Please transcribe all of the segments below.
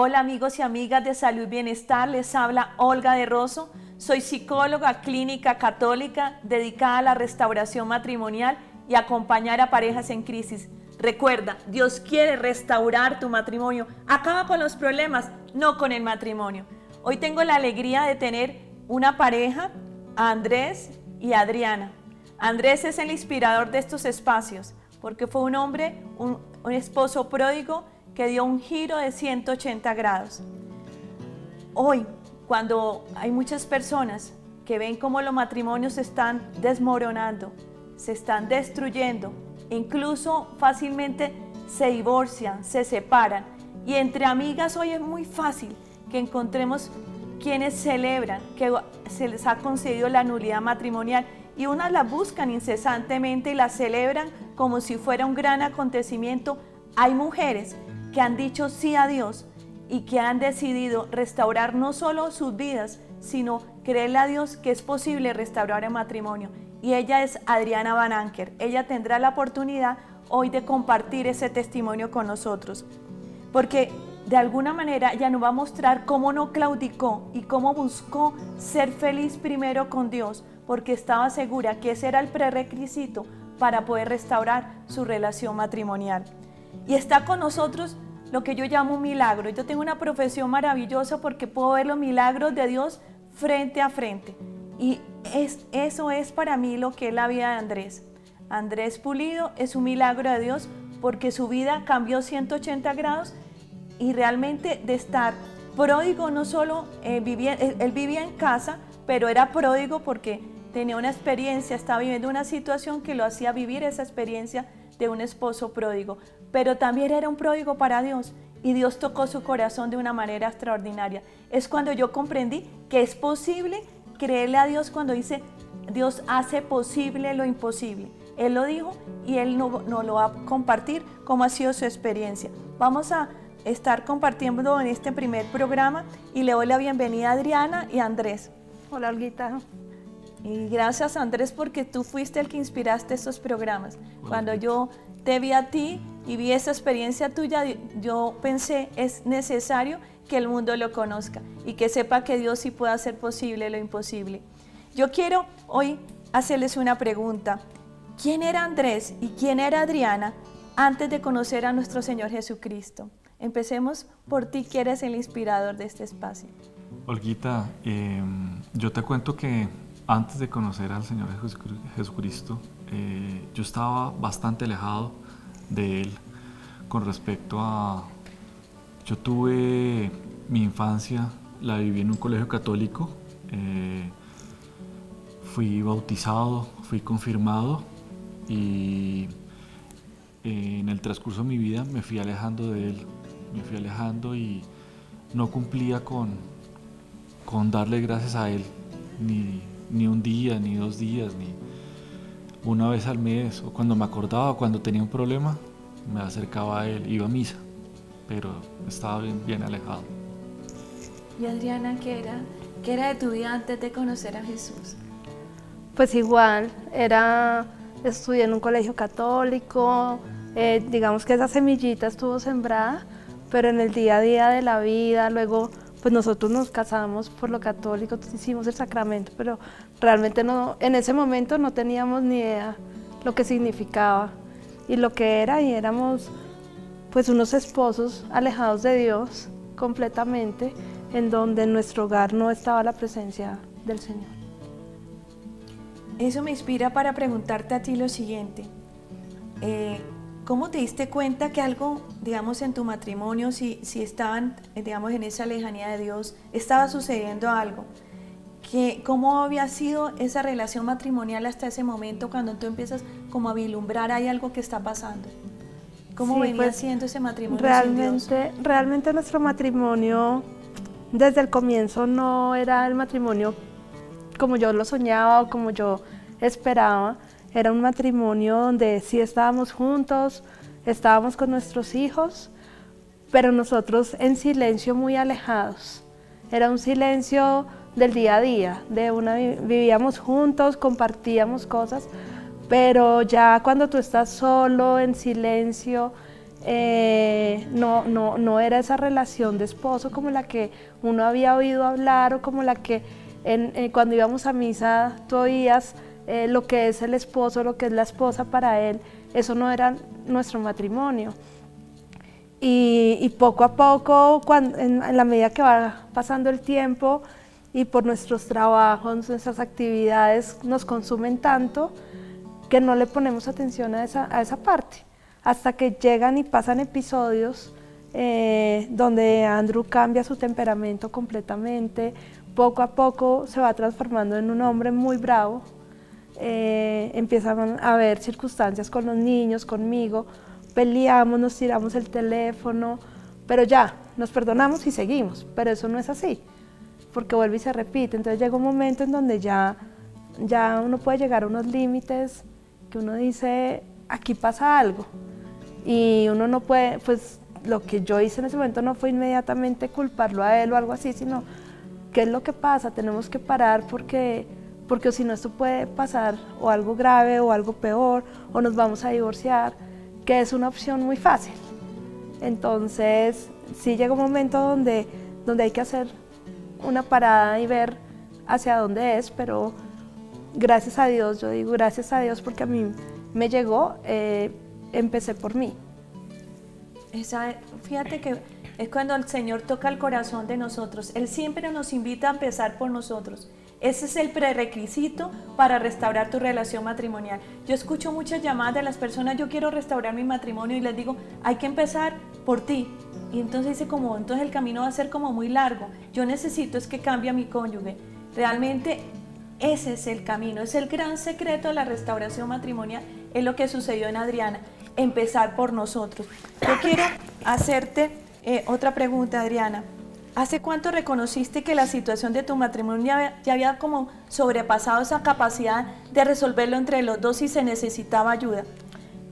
Hola amigos y amigas de Salud y Bienestar, les habla Olga de Rosso. Soy psicóloga clínica católica dedicada a la restauración matrimonial y acompañar a parejas en crisis. Recuerda, Dios quiere restaurar tu matrimonio. Acaba con los problemas, no con el matrimonio. Hoy tengo la alegría de tener una pareja, a Andrés y Adriana. Andrés es el inspirador de estos espacios porque fue un hombre, un esposo pródigo que dio un giro de 180 grados. Hoy, cuando hay muchas personas que ven cómo los matrimonios se están desmoronando, se están destruyendo, incluso fácilmente se divorcian, se separan, y entre amigas hoy es muy fácil que encontremos quienes celebran que se les ha concedido la nulidad matrimonial, y unas la buscan incesantemente y la celebran como si fuera un gran acontecimiento. Hay mujeres que han dicho sí a Dios y que han decidido restaurar no solo sus vidas, sino creerle a Dios que es posible restaurar el matrimonio. Y ella es Adriana Van Anker. Ella tendrá la oportunidad hoy de compartir ese testimonio con nosotros, porque de alguna manera ella nos va a mostrar cómo no claudicó y cómo buscó ser feliz primero con Dios, porque estaba segura que ese era el prerequisito para poder restaurar su relación matrimonial. Y está con nosotros lo que yo llamo un milagro. Yo tengo una profesión maravillosa porque puedo ver los milagros de Dios frente a frente. Y eso es para mí lo que es la vida de Andrés. Andrés Pulido es un milagro de Dios porque su vida cambió 180 grados y realmente de estar pródigo, no solo él vivía en casa, pero era pródigo porque tenía una experiencia, estaba viviendo una situación que lo hacía vivir esa experiencia de un esposo pródigo, pero también era un pródigo para Dios, y Dios tocó su corazón de una manera extraordinaria. Es cuando yo comprendí que es posible creerle a Dios cuando dice, Dios hace posible lo imposible. Él lo dijo y Él nos lo va a compartir cómo ha sido su experiencia. Vamos a estar compartiendo en este primer programa y le doy la bienvenida a Adriana y a Andrés. Hola, Olguita. Y gracias, Andrés, porque tú fuiste el que inspiraste estos programas. Cuando yo te vi a ti y vi esa experiencia tuya, yo pensé, es necesario que el mundo lo conozca y que sepa que Dios sí puede hacer posible lo imposible. Yo quiero hoy hacerles una pregunta. ¿Quién era Andrés y quién era Adriana antes de conocer a nuestro Señor Jesucristo? Empecemos por ti, que eres el inspirador de este espacio. Olguita, yo te cuento que antes de conocer al Señor Jesucristo, yo estaba bastante alejado de Él con respecto a... Yo tuve mi infancia, la viví en un colegio católico, fui bautizado, fui confirmado y en el transcurso de mi vida me fui alejando de Él, y no cumplía con darle gracias a Él, ni un día, ni 2 días, ni una vez al mes, o cuando me acordaba, cuando tenía un problema, me acercaba a Él, iba a misa, pero estaba bien alejado. ¿Y Adriana, qué era de tu vida antes de conocer a Jesús? Pues igual, estudié en un colegio católico, digamos que esa semillita estuvo sembrada, pero en el día a día de la vida, luego pues nosotros nos casamos por lo católico, hicimos el sacramento, pero realmente no, en ese momento no teníamos ni idea lo que significaba y lo que era, y éramos pues unos esposos alejados de Dios completamente, en donde en nuestro hogar no estaba la presencia del Señor. Eso me inspira para preguntarte a ti lo siguiente. ¿Cómo te diste cuenta que algo, digamos, en tu matrimonio, si estaban, digamos, en esa lejanía de Dios, estaba sucediendo algo? ¿Cómo había sido esa relación matrimonial hasta ese momento, cuando tú empiezas como a vislumbrar hay algo que está pasando? ¿Cómo venía siendo ese matrimonio sin Dios? Realmente nuestro matrimonio, desde el comienzo, no era el matrimonio como yo lo soñaba o como yo esperaba. Era un matrimonio donde sí estábamos juntos, estábamos con nuestros hijos, pero nosotros en silencio, muy alejados. Era un silencio del día a día, vivíamos juntos, compartíamos cosas, pero ya cuando tú estás solo, en silencio, no era esa relación de esposo como la que uno había oído hablar o como la que cuando íbamos a misa tú oías lo que es el esposo, lo que es la esposa para él. Eso no era nuestro matrimonio. Y poco a poco, en la medida que va pasando el tiempo y por nuestros trabajos, nuestras actividades nos consumen tanto que no le ponemos atención a esa parte, hasta que llegan y pasan episodios donde Andrew cambia su temperamento completamente, poco a poco se va transformando en un hombre muy bravo, empiezan a haber circunstancias con los niños, conmigo, peleamos, nos tiramos el teléfono, pero ya, nos perdonamos y seguimos, pero eso no es así, porque vuelve y se repite. Entonces llega un momento en donde ya uno puede llegar a unos límites que uno dice, aquí pasa algo, y uno no puede, pues lo que yo hice en ese momento no fue inmediatamente culparlo a él o algo así, sino, ¿qué es lo que pasa? Tenemos que parar porque si no esto puede pasar o algo grave o algo peor, o nos vamos a divorciar, que es una opción muy fácil. Entonces, sí llega un momento donde hay que hacer una parada y ver hacia dónde es, pero gracias a Dios, yo digo gracias a Dios porque a mí me llegó, empecé por mí. Fíjate que es cuando el Señor toca el corazón de nosotros. Él siempre nos invita a empezar por nosotros. Ese es el prerequisito para restaurar tu relación matrimonial. Yo escucho muchas llamadas de las personas, yo quiero restaurar mi matrimonio, y les digo, hay que empezar por ti. Y entonces dice entonces el camino va a ser como muy largo. Yo necesito es que cambie a mi cónyuge. Realmente ese es el camino, es el gran secreto de la restauración matrimonial, es lo que sucedió en Adriana, empezar por nosotros. Yo quiero hacerte otra pregunta, Adriana. ¿Hace cuánto reconociste que la situación de tu matrimonio ya había como sobrepasado esa capacidad de resolverlo entre los dos y se necesitaba ayuda?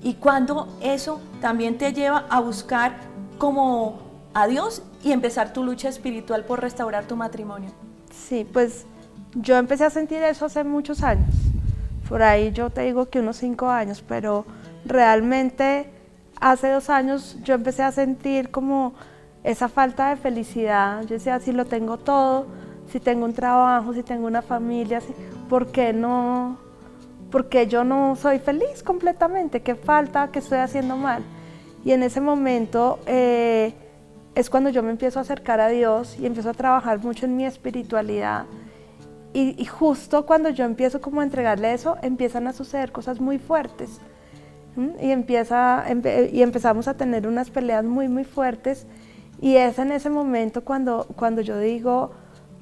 ¿Y cuándo eso también te lleva a buscar como a Dios y empezar tu lucha espiritual por restaurar tu matrimonio? Sí, pues yo empecé a sentir eso hace muchos años. Por ahí yo te digo que unos 5 años, pero realmente hace 2 años yo empecé a sentir como esa falta de felicidad. Yo decía, si lo tengo todo, si tengo un trabajo, si tengo una familia, ¿por qué yo no soy feliz completamente? ¿Qué falta? ¿Qué estoy haciendo mal? Y en ese momento es cuando yo me empiezo a acercar a Dios y empiezo a trabajar mucho en mi espiritualidad. Y justo cuando yo empiezo como a entregarle eso, empiezan a suceder cosas muy fuertes. Y empezamos a tener unas peleas muy, muy fuertes. Y es en ese momento cuando yo digo,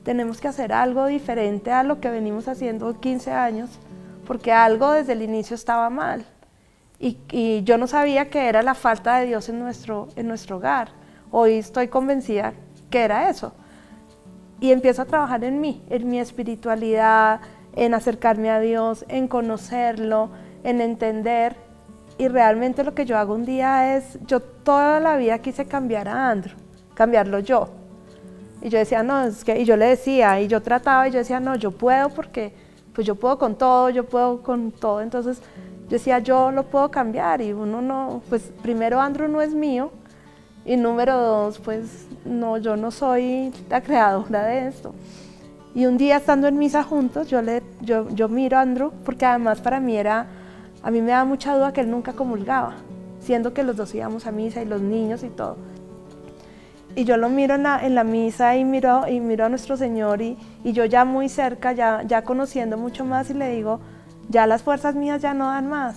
tenemos que hacer algo diferente a lo que venimos haciendo 15 años, porque algo desde el inicio estaba mal. Y yo no sabía que era la falta de Dios en nuestro hogar. Hoy estoy convencida que era eso. Y empiezo a trabajar en mí, en mi espiritualidad, en acercarme a Dios, en conocerlo, en entender. Y realmente lo que yo hago un día es, yo toda la vida quise cambiar a Andrew, cambiarlo yo. Y yo decía, no, y yo le decía, y yo trataba, y yo decía, no, yo puedo porque pues yo puedo con todo, yo puedo con todo. Entonces yo decía, yo lo puedo cambiar, y uno no, pues primero Andrew no es mío, y número 2, pues no, yo no soy la creadora de esto. Y un día estando en misa juntos, yo miro a Andrew, porque además para mí a mí me da mucha duda que él nunca comulgaba, siendo que los dos íbamos a misa y los niños y todo. Y yo lo miro en la misa y miro a nuestro Señor y yo ya muy cerca, ya conociendo mucho más, y le digo, ya las fuerzas mías ya no dan más,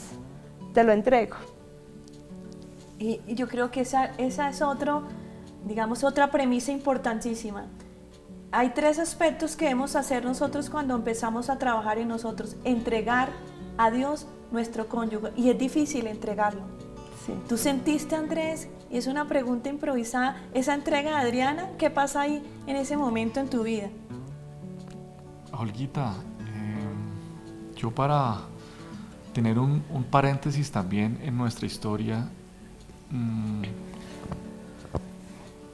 te lo entrego. Y yo creo que esa es otra premisa importantísima. Hay 3 aspectos que debemos hacer nosotros cuando empezamos a trabajar en nosotros. Entregar a Dios nuestro cónyuge, y es difícil entregarlo. Sí. ¿Tú sentiste, Andrés? Y es una pregunta improvisada, esa entrega de Adriana, ¿qué pasa ahí en ese momento en tu vida? Olguita, yo para tener un paréntesis también en nuestra historia,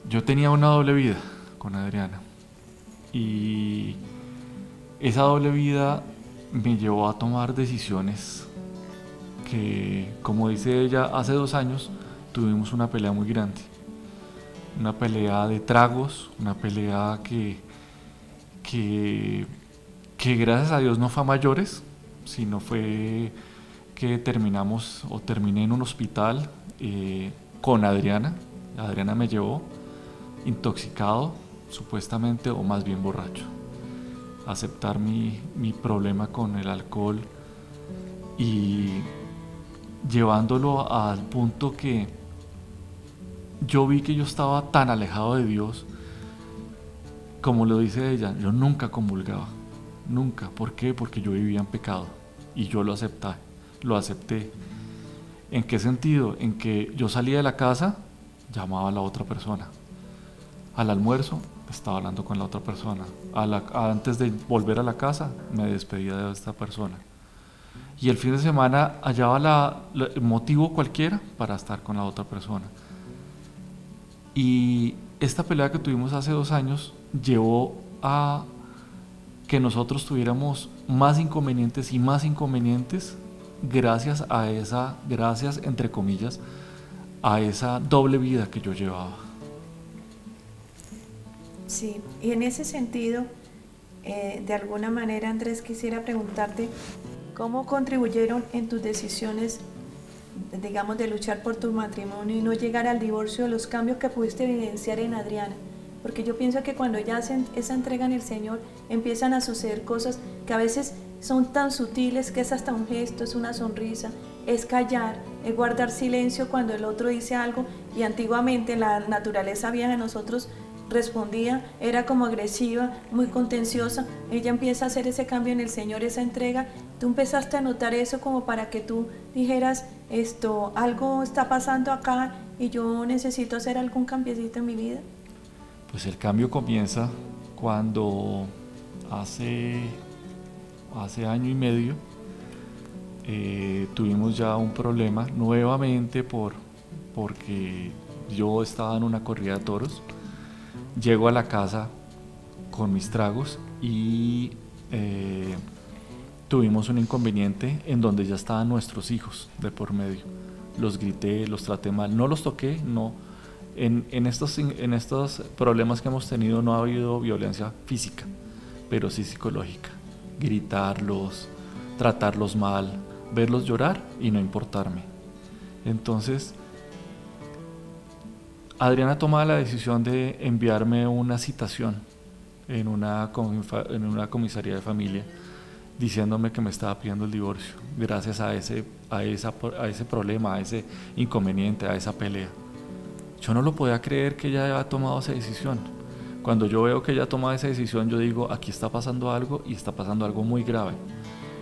yo tenía una doble vida con Adriana, y esa doble vida me llevó a tomar decisiones que, como dice ella, hace 2 años tuvimos una pelea muy grande, una pelea de tragos, una pelea que gracias a Dios no fue a mayores, sino fue que terminé en un hospital con Adriana. Adriana me llevó intoxicado, supuestamente, o más bien borracho. Aceptar mi problema con el alcohol y llevándolo al punto que yo vi que yo estaba tan alejado de Dios, como lo dice ella, yo nunca comulgaba, nunca. ¿Por qué? Porque yo vivía en pecado y yo lo acepté. ¿En qué sentido? En que yo salía de la casa, llamaba a la otra persona. Al almuerzo, estaba hablando con la otra persona. Antes de volver a la casa, me despedía de esta persona. Y el fin de semana hallaba el motivo cualquiera para estar con la otra persona. Y esta pelea que tuvimos hace 2 años llevó a que nosotros tuviéramos más inconvenientes y más inconvenientes gracias entre comillas, a esa doble vida que yo llevaba. Sí, y en ese sentido, de alguna manera, Andrés, quisiera preguntarte, ¿cómo contribuyeron en tus decisiones, digamos, de luchar por tu matrimonio y no llegar al divorcio, los cambios que pudiste evidenciar en Adriana? Porque yo pienso que cuando ya hacen esa entrega en el Señor, empiezan a suceder cosas que a veces son tan sutiles que es hasta un gesto, es una sonrisa, es callar, es guardar silencio cuando el otro dice algo, y antiguamente la naturaleza vieja de nosotros respondía, era como agresiva, muy contenciosa. Ella empieza a hacer ese cambio en el Señor, esa entrega. Tú empezaste a notar eso como para que tú dijeras, algo está pasando acá y yo necesito hacer algún cambiecito en mi vida. Pues el cambio comienza cuando hace 1 año y medio tuvimos ya un problema nuevamente porque yo estaba en una corrida de toros. Llego a la casa con mis tragos y tuvimos un inconveniente en donde ya estaban nuestros hijos de por medio. Los grité, los traté mal, no los toqué, no. En estos problemas que hemos tenido no ha habido violencia física, pero sí psicológica. Gritarlos, tratarlos mal, verlos llorar y no importarme. Entonces, Adriana toma la decisión de enviarme una citación en una comisaría de familia diciéndome que me estaba pidiendo el divorcio gracias a ese problema, a ese inconveniente, a esa pelea. Yo no lo podía creer que ella haya tomado esa decisión. Cuando yo veo que ella toma esa decisión, yo digo, aquí está pasando algo y está pasando algo muy grave.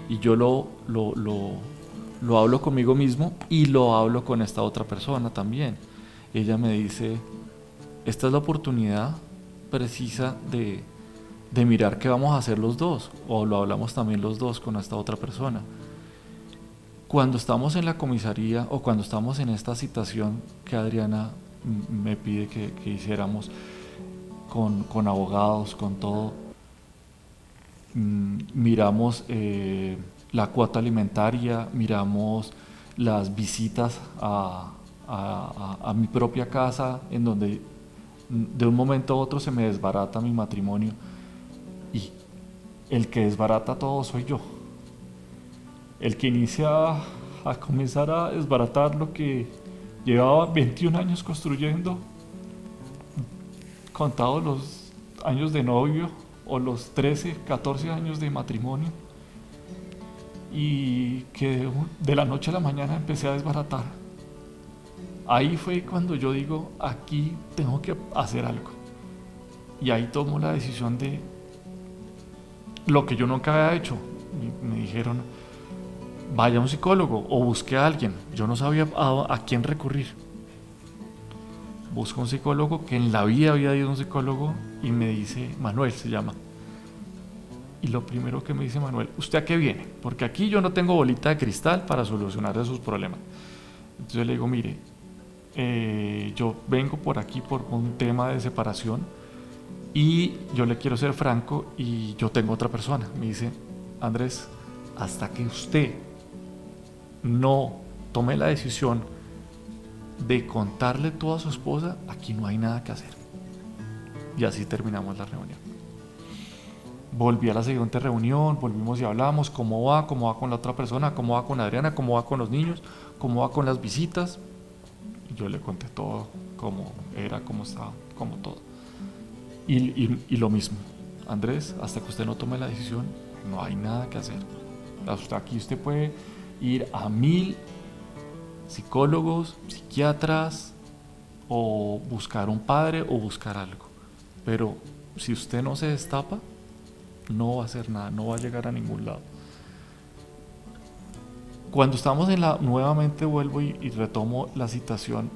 Y yo lo hablo conmigo mismo y lo hablo con esta otra persona también. Ella me dice, esta es la oportunidad precisa de mirar qué vamos a hacer los dos, o lo hablamos también los dos con esta otra persona. Cuando estamos en la comisaría o cuando estamos en esta citación que Adriana me pide que hiciéramos con abogados, con todo, miramos la cuota alimentaria, miramos las visitas a mi propia casa, en donde de un momento a otro se me desbarata mi matrimonio y el que desbarata todo soy yo. El que inicia a comenzar a desbaratar lo que llevaba 21 años construyendo, contados los años de novio o los 13, 14 años de matrimonio, y que de la noche a la mañana empecé a desbaratar. Ahí fue cuando yo digo, aquí tengo que hacer algo. Y ahí tomo la decisión de lo que yo nunca había hecho. Me dijeron, vaya a un psicólogo o busque a alguien. Yo no sabía a quién recurrir. Busco un psicólogo que en la vida había ido a un psicólogo y me dice, Manuel se llama. Y lo primero que me dice Manuel, ¿usted a qué viene? Porque aquí yo no tengo bolita de cristal para solucionar esos problemas. Entonces le digo, mire, yo vengo por aquí por un tema de separación y yo le quiero ser franco y yo tengo otra persona. Me dice, Andrés, hasta que usted no tome la decisión de contarle todo a su esposa, aquí no hay nada que hacer. Y así terminamos la reunión. Volví a la siguiente reunión, volvimos y hablamos, cómo va con la otra persona, cómo va con Adriana, cómo va con los niños, cómo va con las visitas. Y yo le conté todo, cómo era, cómo estaba, cómo todo. Y lo mismo, Andrés, hasta que usted no tome la decisión, no hay nada que hacer. Hasta aquí usted puede ir a 1000 psicólogos, psiquiatras, o buscar un padre o buscar algo. Pero si usted no se destapa, no va a hacer nada, no va a llegar a ningún lado. Cuando estamos nuevamente vuelvo y retomo la citación,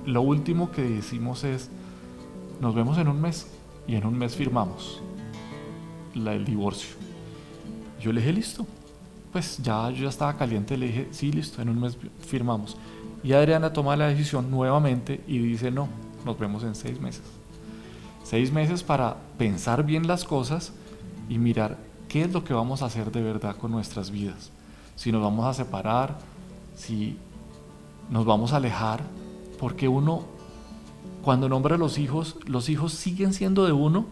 lo último que decimos es, nos vemos en un mes, y en un mes firmamos el divorcio. Yo le dije, listo, pues yo ya estaba caliente, le dije, sí, listo, en un mes firmamos. Y Adriana toma la decisión nuevamente y dice, no, nos vemos en 6 meses. 6 meses para pensar bien las cosas y mirar qué es lo que vamos a hacer de verdad con nuestras vidas. Si nos vamos a separar, si nos vamos a alejar, porque uno, cuando nombra a los hijos siguen siendo de uno,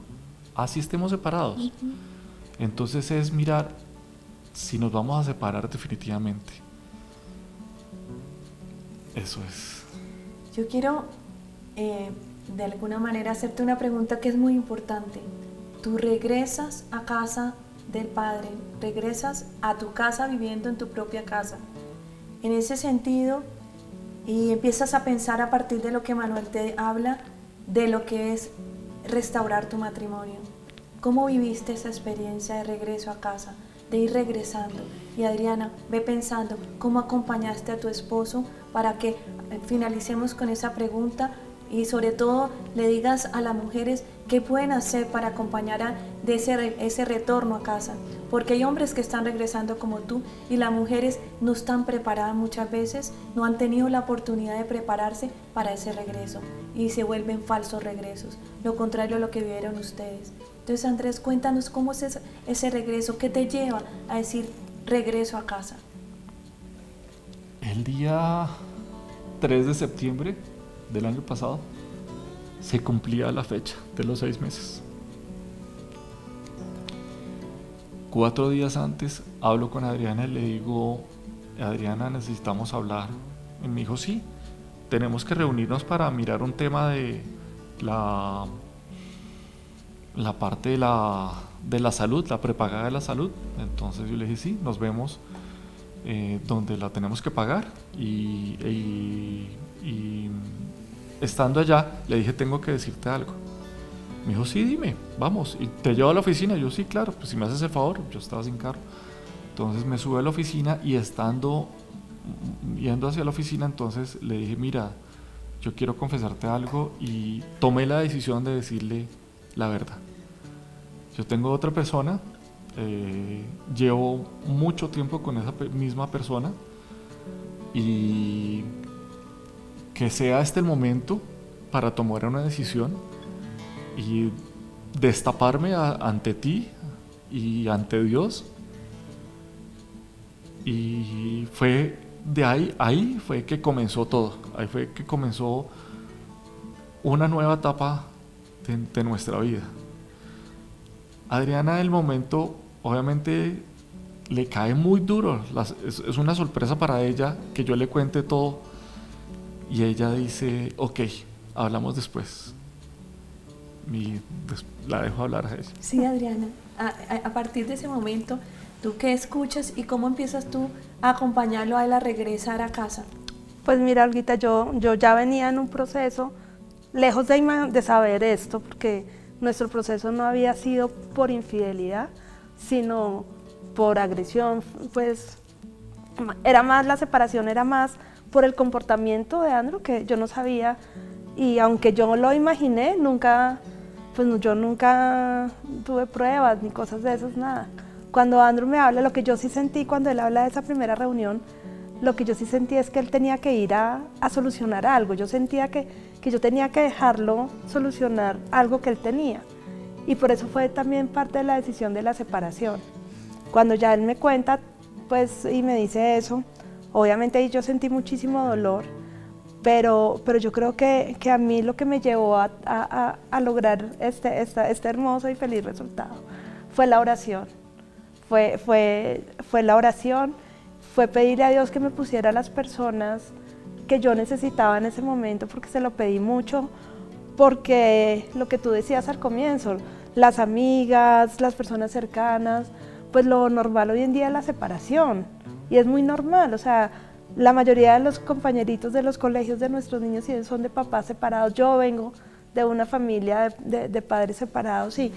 así estemos separados. Entonces es mirar si nos vamos a separar definitivamente. Eso es. Yo quiero de alguna manera hacerte una pregunta que es muy importante. Tú regresas a casa del Padre, regresas a tu casa viviendo en tu propia casa. En ese sentido, y empiezas a pensar a partir de lo que Manuel te habla, de lo que es restaurar tu matrimonio. ¿Cómo viviste esa experiencia de regreso a casa, de ir regresando? Y Adriana, ve pensando cómo acompañaste a tu esposo para que finalicemos con esa pregunta y sobre todo le digas a las mujeres qué pueden hacer para acompañar de ese retorno a casa, porque hay hombres que están regresando como tú y las mujeres no están preparadas muchas veces, no han tenido la oportunidad de prepararse para ese regreso y se vuelven falsos regresos, lo contrario a lo que vivieron ustedes. Entonces, Andrés, cuéntanos cómo es ese regreso, qué te lleva a decir regreso a casa. El día 3 de septiembre del año pasado se cumplía la fecha de los 6 meses. 4 días antes hablo con Adriana y le digo, Adriana, necesitamos hablar. Y me dijo, sí, tenemos que reunirnos para mirar un tema de la parte de la salud, la prepagada de la salud. Entonces yo le dije, sí, nos vemos donde la tenemos que pagar y estando allá le dije, tengo que decirte algo. Me dijo, sí, dime, vamos, y te llevo a la oficina. Yo, sí, claro, pues si me haces el favor. Yo estaba sin carro. Entonces me sube a la oficina y yendo hacia la oficina, entonces le dije, mira, yo quiero confesarte algo, y tomé la decisión de decirle la verdad. Yo tengo otra persona, llevo mucho tiempo con esa misma persona, y que sea este el momento para tomar una decisión y destaparme ante ti y ante Dios. Y fue de ahí fue que comenzó todo, ahí fue que comenzó una nueva etapa de nuestra vida. Adriana, en el momento, obviamente le cae muy duro, es una sorpresa para ella que yo le cuente todo, y ella dice, ok, hablamos después. Y la dejo hablar a ella. Sí, Adriana, a partir de ese momento, ¿tú qué escuchas y cómo empiezas tú a acompañarlo a él a regresar a casa? Pues mira, Olguita, yo ya venía en un proceso, lejos de saber esto, porque nuestro proceso no había sido por infidelidad, sino por agresión. Pues era más, la separación era más por el comportamiento de Andrew, que yo no sabía, y aunque yo lo imaginé, yo nunca tuve pruebas ni cosas de esas, nada. Cuando Andrew me habla, lo que yo sí sentí cuando él habla de esa primera reunión, lo que yo sí sentí es que él tenía que ir a solucionar algo. Yo sentía que yo tenía que dejarlo solucionar algo que él tenía. Y por eso fue también parte de la decisión de la separación. Cuando ya él me cuenta, pues, y me dice eso, obviamente ahí yo sentí muchísimo dolor, pero yo creo que a mí lo que me llevó a lograr este hermoso y feliz resultado fue la oración. Fue la oración, fue pedirle a Dios que me pusiera a las personas que yo necesitaba en ese momento, porque se lo pedí mucho, porque lo que tú decías al comienzo, las amigas, las personas cercanas, pues lo normal hoy en día es la separación, y es muy normal, o sea, la mayoría de los compañeritos de los colegios de nuestros niños son de papás separados. Yo vengo de una familia de padres separados y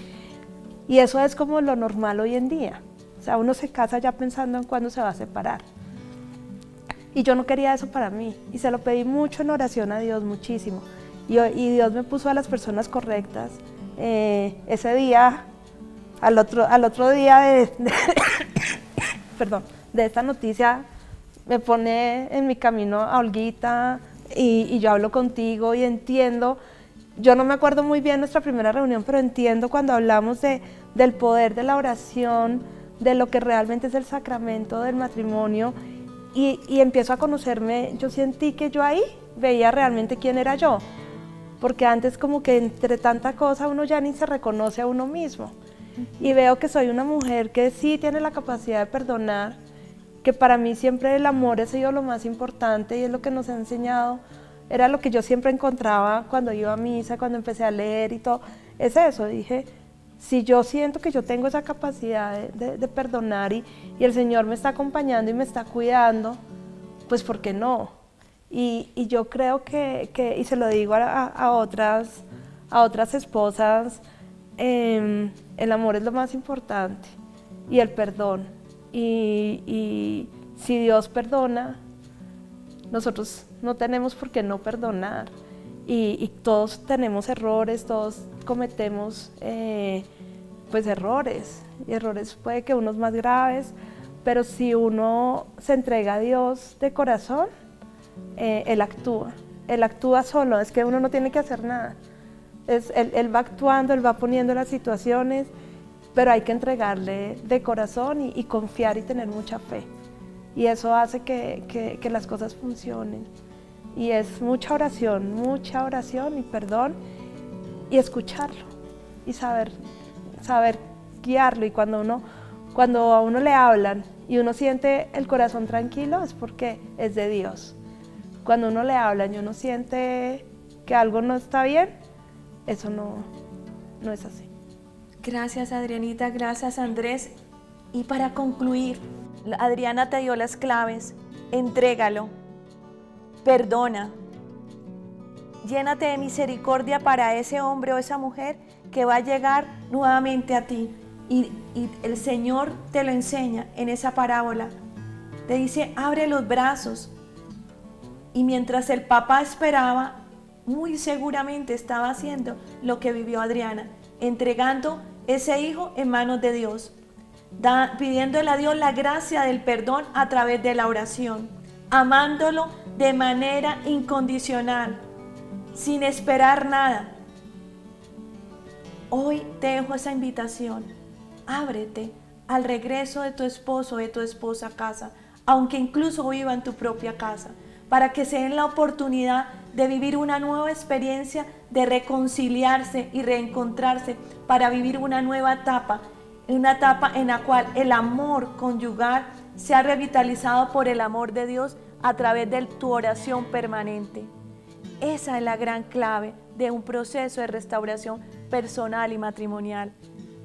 eso es como lo normal hoy en día. O sea, uno se casa ya pensando en cuándo se va a separar. Y yo no quería eso para mí y se lo pedí mucho en oración a Dios, muchísimo. Y Dios me puso a las personas correctas. Ese día, al otro día perdón, de esta noticia, me pone en mi camino a Olguita y yo hablo contigo y entiendo, yo no me acuerdo muy bien nuestra primera reunión, pero entiendo cuando hablamos del poder de la oración, de lo que realmente es el sacramento del matrimonio y empiezo a conocerme. Yo sentí que yo ahí veía realmente quién era yo, porque antes como que entre tanta cosa uno ya ni se reconoce a uno mismo y veo que soy una mujer que sí tiene la capacidad de perdonar, que para mí siempre el amor ha sido lo más importante y es lo que nos ha enseñado, era lo que yo siempre encontraba cuando iba a misa, cuando empecé a leer y todo, es eso. Dije, si yo siento que yo tengo esa capacidad de perdonar y el Señor me está acompañando y me está cuidando, pues ¿por qué no? Y yo creo que y se lo digo a otras esposas, el amor es lo más importante y el perdón. Y si Dios perdona, nosotros no tenemos por qué no perdonar. Y todos tenemos errores, todos cometemos pues errores. Y errores puede que unos más graves, pero si uno se entrega a Dios de corazón, Él actúa solo, es que uno no tiene que hacer nada. Él va actuando, Él va poniendo las situaciones, pero hay que entregarle de corazón y confiar y tener mucha fe. Y eso hace que las cosas funcionen. Y es mucha oración y perdón y escucharlo y saber guiarlo. Y cuando a uno le hablan y uno siente el corazón tranquilo es porque es de Dios. Cuando uno le hablan y uno siente que algo no está bien, eso no es así. Gracias, Adrianita, gracias, Andrés. Y para concluir, Adriana te dio las claves. Entrégalo, perdona, llénate de misericordia para ese hombre o esa mujer que va a llegar nuevamente a ti. Y el Señor te lo enseña en esa parábola. Te dice, abre los brazos. Y mientras el papá esperaba, muy seguramente estaba haciendo lo que vivió Adriana, entregando ese hijo en manos de Dios, pidiéndole a Dios la gracia del perdón a través de la oración, amándolo de manera incondicional, sin esperar nada. Hoy te dejo esa invitación, ábrete al regreso de tu esposo o de tu esposa a casa, aunque incluso viva en tu propia casa, para que se den la oportunidad de vivir una nueva experiencia, de reconciliarse y reencontrarse para vivir una nueva etapa en la cual el amor conyugal sea revitalizado por el amor de Dios a través de tu oración permanente. Esa es la gran clave de un proceso de restauración personal y matrimonial.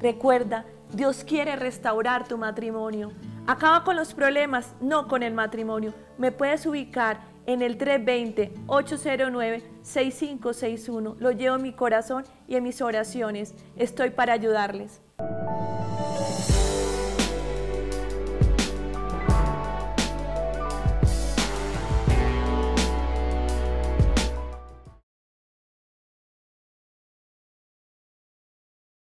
Recuerda, Dios quiere restaurar tu matrimonio. Acaba con los problemas, no con el matrimonio. Me puedes ubicar en el 320-809-6561. Lo llevo en mi corazón y en mis oraciones. Estoy para ayudarles.